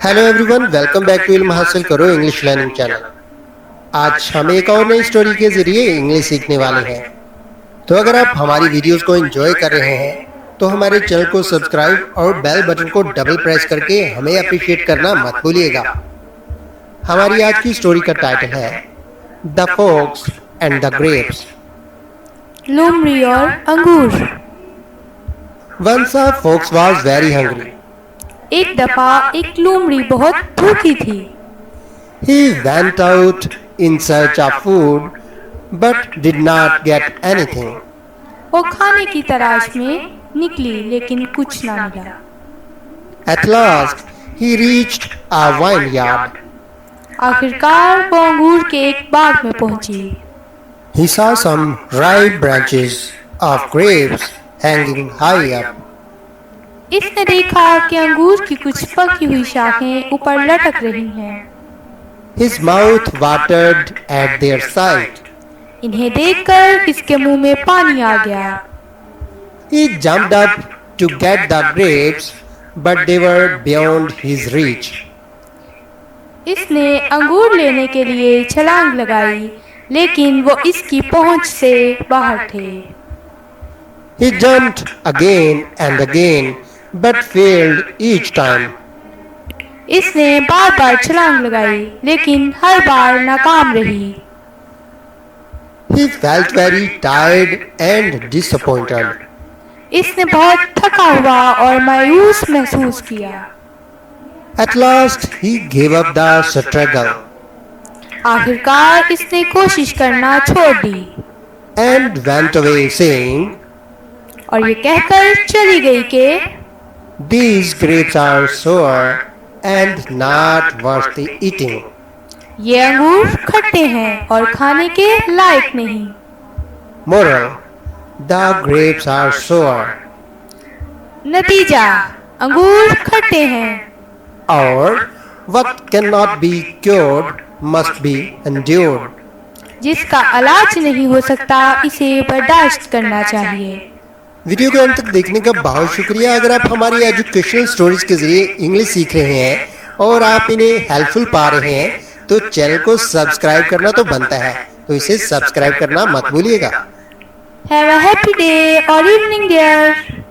Hello everyone, welcome back to ilmhasilakro English learning channel. आज हम एक और नई स्टोरी के जरिए इंग्लिश सीखने वाले हैं। तो अगर आप हमारी वीडियोस को एंजॉय कर रहे हैं तो हमारे चैनल को सब्सक्राइब और बेल बटन को डबल प्रेस करके हमें अप्रिशिएट करना मत भूलिएगा। हमारी आज की स्टोरी का टाइटल है the fox and the grapes. लोमड़ी और अंगूर। Once a fox was very hungry. एक दफा एक लोमड़ी बहुत भूखी थी। He went out in search of food, but did not get anything. वो खाने की तलाश में निकली लेकिन कुछ ना मिला। At last, he reached a vineyard. आखिरकार वो अंगूर के एक बाग में पहुंची। He saw some ripe branches of grapes hanging high up. इसने देखा कि अंगूर की कुछ पकी हुई शाखें ऊपर लटक रही हैं। His mouth watered at their sight. इन्हें देखकर इसके मुंह में पानी आ गया। He jumped up to get the grapes, but they were beyond his reach. इसने अंगूर लेने के लिए छलांग लगाई, लेकिन वो इसकी पहुंच से बाहर थे। He jumped again and again, but failed each time. इसने बार बार छलांग लगाई, लेकिन हर बार नाकाम रही। He felt very tired and disappointed. इसने बहुत थका हुआ और मायूस महसूस किया। At last, he gave up the struggle आखिरकार इसने कोशिश करना छोड़ दी and went away, saying, और ये कहकर चली गई कि "These grapes are sour and not worth eating." ये अंगूर खट्टे हैं और खाने के लायक नहीं। Moral: the grapes are sour. नतीजा: अंगूर खट्टे हैं Or what cannot be cured must be endured. जिसका इलाज नहीं हो सकता इसे बर्दाश्त करना चाहिए। वीडियो को अंत तक देखने का बहुत शुक्रिया। अगर आप हमारी एजुकेशनल स्टोरीज के जरिए इंग्लिश सीख रहे हैं और आप इन्हें हेल्पफुल पा रहे हैं तो चैनल को सब्सक्राइब करना तो बनता है, तो इसे सब्सक्राइब करना मत भूलिएगा। Have a happy day or evening, dear.